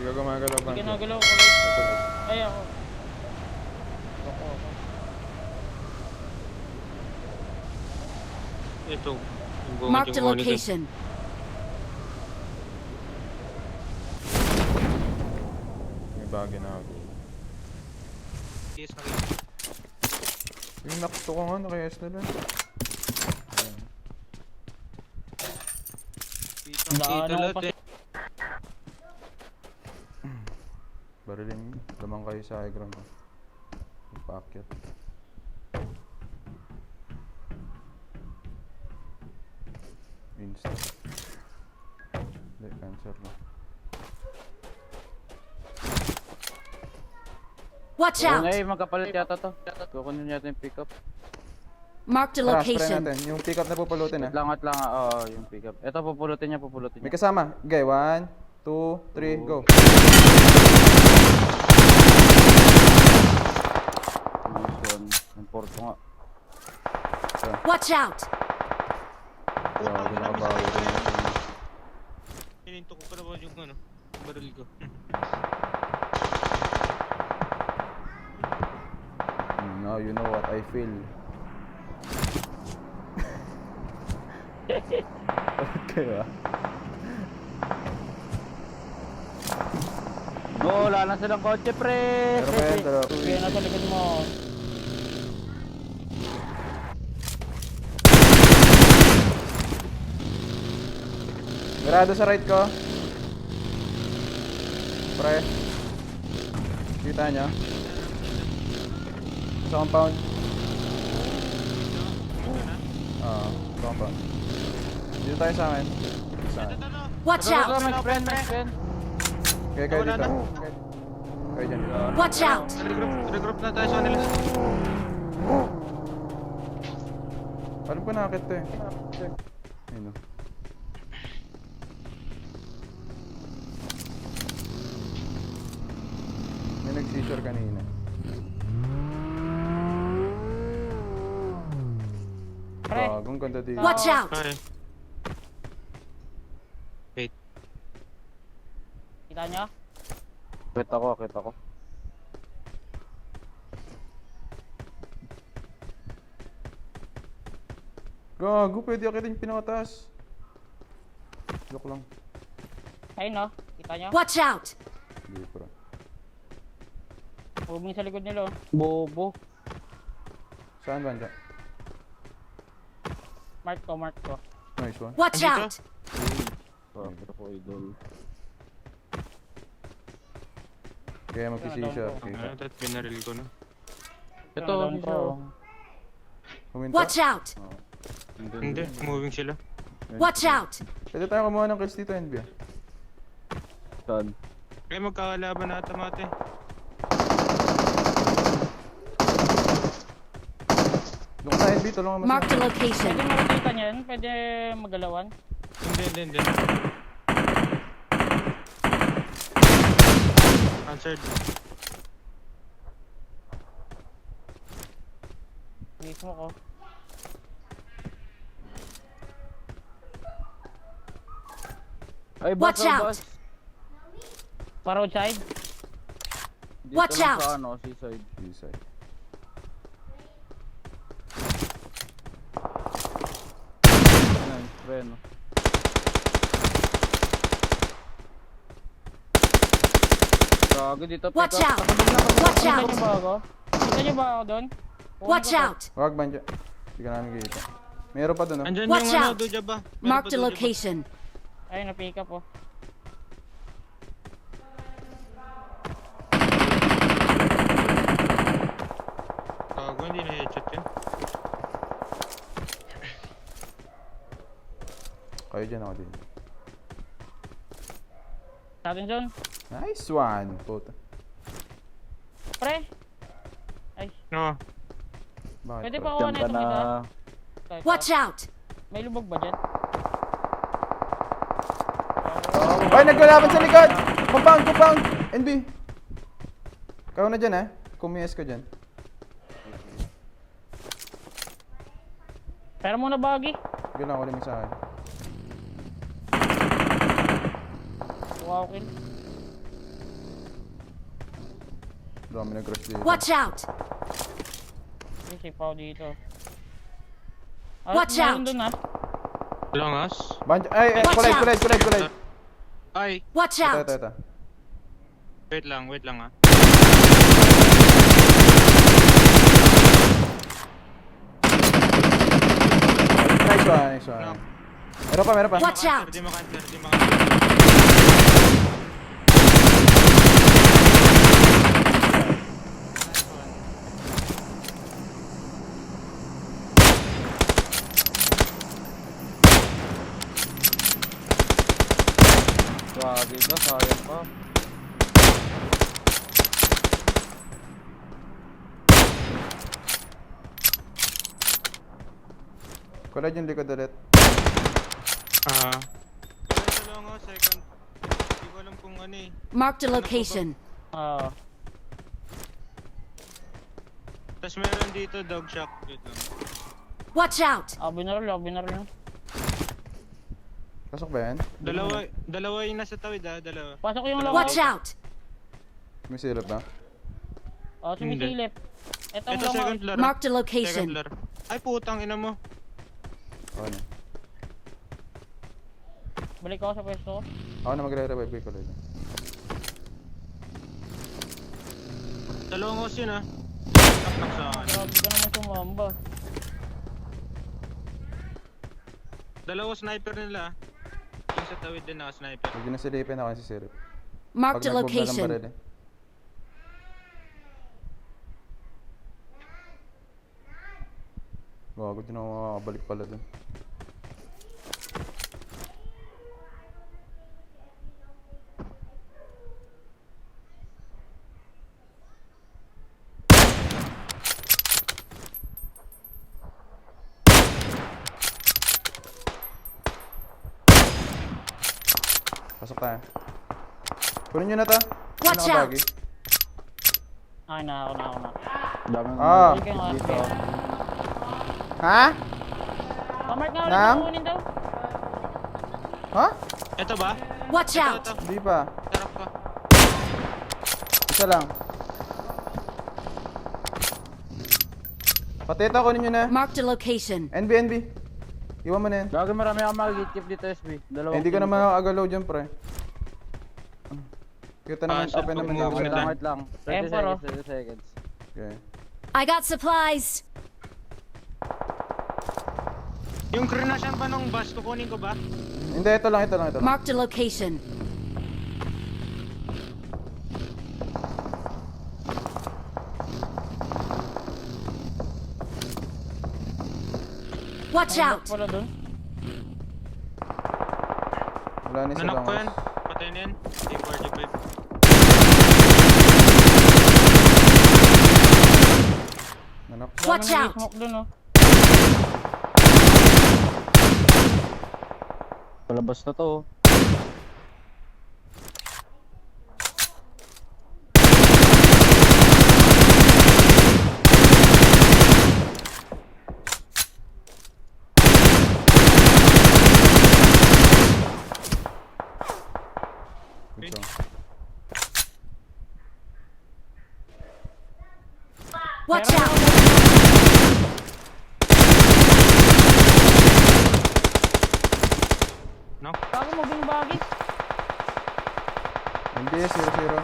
Hindi ka gumagalaw ba? Hindi ka nagalaw ko like. Ay ako. Ako. Ito. Mark the location. May bagay na ako. Yes, Yung nakto ko nga, naka-yes na lang. Kita lahat eh. Barilin, lamang kayo sa high ground. Magpaakyat. Insta. Hindi, cancer na. Watch out! Ngayon magkapalit yata to. Kukunin yata yung pickup. Mark the Tara, spray location. natin. Yung pick up na pupulutin At lang, oo, yung pickup. Ito pupulutin niya. May kasama. Okay, 1, 2, 3, go. Yung porto nga. Watch out! Grabe, nakabawi rin. Hininto ko pa naman yung ano, baril ko. Now you know what I feel. Okay ba? No, wala na silang kotse, pre! Pero pa yan, dalawa. Kaya nasa likod mo. Mirado sa right ko. Pre. Kita nyo? Sa compound. Sa compound. Dito tayo sa akin. Sa akin. Watch out! My friend. Okay, kayo dito. Kayo dyan. Watch out! Regroup na tayo sa kanila. Alam ko nakakit to eh. Ayun o. May nag-seizure kanina. Pre. Gagong ganda dito. Watch out! Okay. Wait. Kita nyo? Kita ko. Gago, pwede akitin yung pinakatas. Joke lang. Ayun no, kita nyo? Watch out! Hindi bro. Moving sa likod nila. Bobo. Saan banda? Mark ko. Nice one. Watch Andito? out! Ito ko idol. Kaya mag-seizure. Ano, tat pinaril ko na. Ito, Huminto. Watch out! Hindi, moving sila. Watch out! Pwede tayo kumuha ng kills dito, NB. Saan? Kaya magkakalaban na ata mate. Doon sa NB, tulungan mo Mark the siya. location. Pwede makikita niyan? Pwede magalawan? Hindi. Answered. Mismo ko. Ay, Watch out! Para outside? Watch out! Sa ano, seaside. Seaside. Ayun, friend. Gago dito. Watch out! Watch Kita out! niyo ba ako? Kita niyo ba ako doon? Watch out! Wag banda. Hindi ka namin kita. Meron pa doon, no? Andyan Watch yung ano, out! Doja ba? Meron Mark pa the Doja ba? location. Ayun, na-pick up oh. Gago, hindi na headshot yun. Kayo dyan ako din. Sa atin, John. Nice one. Puta. Pre. Ay, No. Bakit? pwede bro? pa ako na itong isa? Ito. Watch out! May lubog ba dyan? Ay, naglalaban sa likod! Compound! NB! Ikaw na dyan, ha? Kumias ka dyan. Pero muna bagi. Sige lang, ulit mo sa akin. Wow, kill. Dami nag-crush dito. Watch out! May safe ako dito. Watch meron out! dun, Longas. Ay, Watch kulay, out! kulay, kulay, kulay. Ay, Watch Ito, out! ito, ito. wait lang ah. Nice one, nice one. No. Meron pa, meron pa. Watch out! Di makanter. Grabe ka, sayang pa. Kulay yung likod ulit. Ah. Ito Longas, second. Hindi ko alam kung ano eh. Marked a location. Tapos meron dito dog shock. Wait lang. Watch out! Binaril na. Pasok ba yan? Dalawa yung nasa tawid dalawa. Pasok yung Watch out! May silap na. Sumisilip. Ito Etong second long. floor. Marked a Second location. floor. Ay putang ina mo. Ako na. Balik ako sa pwesto ko. Ako na magre-revive kay kulay. Dalawang host yun ah. Knock sa akin. Grabe ka naman sumamba. Dalawa sniper nila ah. Yung sa tawid din naka-sniper. Huwag na silipin ako si Sirip. Marked a Pag nag-move na ng location. baril eh. Gago din ako makakabalik pala dun. Pasok tayo. Kunin nyo na to. Watch out! Bagay. Ako na. Daming Ah. Balik yung dito. Ha? Mark nga Nam? ulit kunin daw. Ha? Ito ba? Watch out! Ito. Hindi pa. Tarap ka. Isa lang. Pati ito, kunin nyo na. Marked a location. NB. Iwan mo na yan. Gagi marami akong makikip dito, SB. Dalawang Hindi ko team naman makakagalaw dyan, pre. Kita naman, sir, open naman pag yung move Wait na lang, wait lang. 30 Emperor. seconds, 30 seconds. Okay. I got supplies. Yung krenasyan ba nung bus, kukunin ko ba? Hindi, ito lang. Marked a location. Watch out! Wala dun. Wala na isa Nanak lang. ko yan. Patay na yan. T45. Nanak. Watch Dami out! nag-smoke dun Palabas na to. Ito. Watch out! No? Bago mo binibagi. NB, 0-0.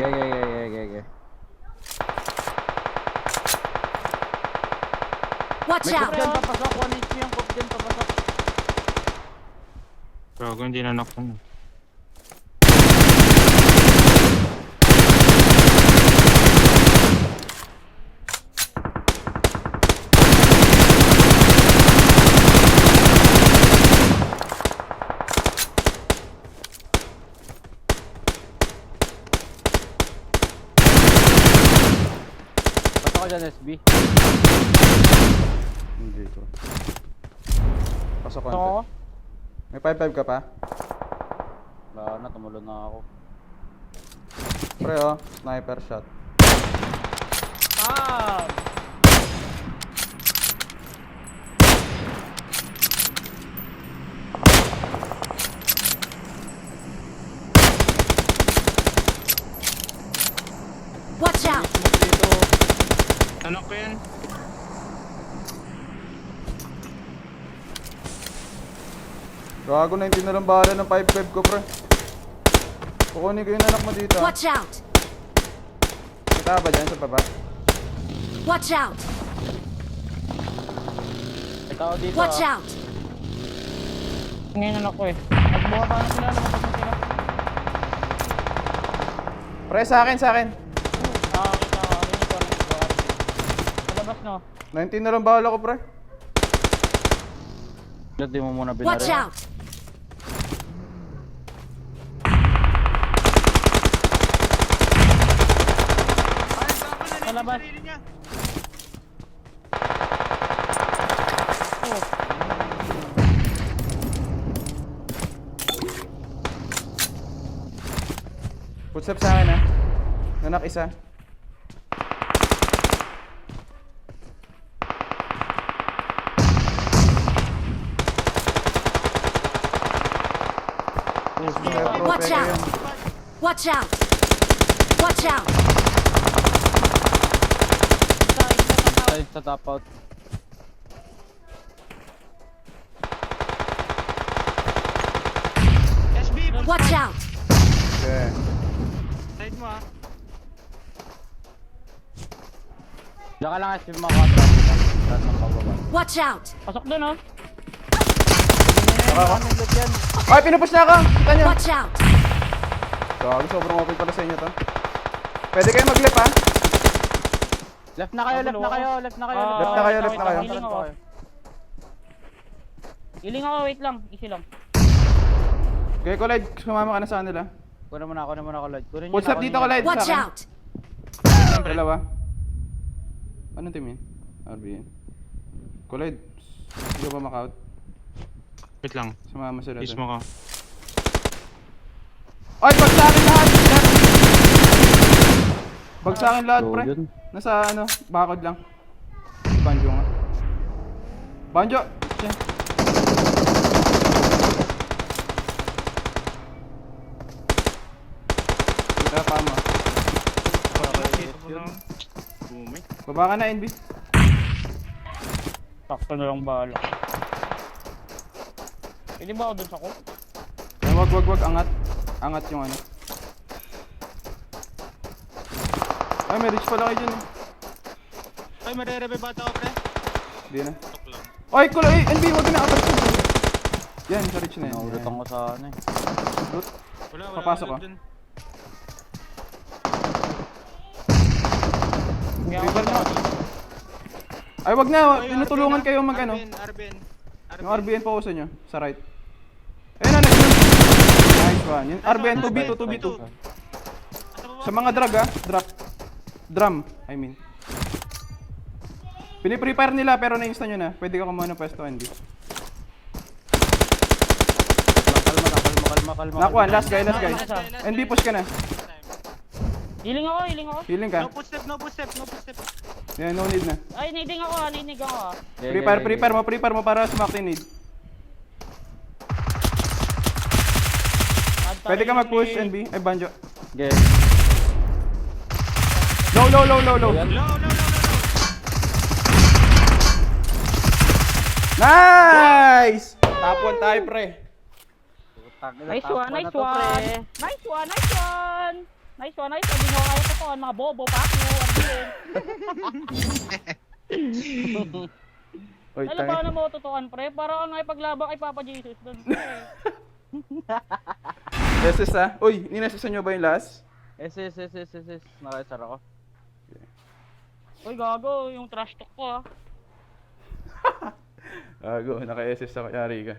Okay. Watch May out! cook dyan, papasok. 1 HP yung cook dyan, papasok. Bago hindi na knock na. Pasok ko dyan, SB. Hindi ko. Pasok Ito ako. konti. May 5-5 ka pa? Wala na, tumulon na ako. Pre, oh. Sniper shot. Ah! Watch Gago na yung lang bala ng 5-5 ko, pre. Kukunin ko yung anak mo dito. Watch out! Kita ba dyan sa baba? Watch out! Ikaw dito Watch ah. out! Ngayon ako eh. Nagbuha pa na sila, lumabas na sila. Pre, sa akin, sa akin. Ah, kita ko. Rinig ko, rinig ko. Palabas no. 19 na lang bala ko, pre. Di mo muna Watch binari. out! Palabas. Footstep sa akin, ha. Nanak isa. Watch out! Watch out! Watch out! Tayo sa top out. SB, Watch out! Okay. side mo ah. Diyan ka lang SB mo ako. Lahat ng pababa. Watch out! Pasok dun oh. Saka ako. Ay, pinupush na ako! Kita nyo! Watch out! Gago, sobrang open pala sa inyo to. Pwede kayo mag-lip, ha? Left na kayo, left na kayo, left na kayo. Left na kayo, left na kayo. Healing ako. Healing ako, wait lang. Easy lang. Okay, Collide, sumama ka na sa kanila. Kunin mo na ako, Lloyd. Kunin nyo Footstep na, dito, kunin nyo na. Collide, sa Watch akin. out! Dalawa. Anong team yun? RB yun. Collide, hindi ka ba maka-out? Wait lang. Sumama sila Please doon. mo ka. Ay, bag sa akin lahat! Bag sa akin lahat, So, pre. yun. Nasa ano, bakod lang. Banjo nga. Banjo! Siya. Kita pa mo. Bumay. Baba ka na, NB. Sakto na lang bala. Pwede ba ako dun sa ko? Ay, wag. Angat. Angat yung ano. Ay, may reach pala kayo dyan eh. Ay, marerebe bata ko, pre. Hindi na. Tok lang. Ay, kulay! NB, wag ka na apat. Yan, sa reach na yan. Naulutan ko sa ano eh. Loot. Wala, Papasok ulit ah. dun. Hindi ako River dun na. ako dito. Ay, wag na. Ay, Tinutulungan RBN, kayo mag ano. RBN. Yung RBN pa uso nyo. Sa right. Ayun na, nice one. Yung RBN 2B2, 2B2. Sa mga drug ah. Drum, I mean. Piniprepare nila pero na-insta nyo na. Pwede ka kumuha ng pwesto, NB. Kalma. Nakuha, last guy. NB, push ka na. Healing ako. Healing ka. No footstep. Yeah, no need na. Ay, niding ako ah. Prepare mo para smack yung need. Pwede ka mag-push, NB. Ay, Banjo. Okay. Low. No. Nice! Top 1 tayo, pre. Nice one. Hindi mo kaya totoan, mga bobo pa ako. Oy, Alam ba na mo totoan, pre? Para ang ipaglabak kay Papa Jesus doon. SS ah. Uy, ninasisa nyo ba yung last? Yes. Nakasara ko. Uy, gago, yung trash talk ko ah. Gago, naka-SS ako. Yari ka.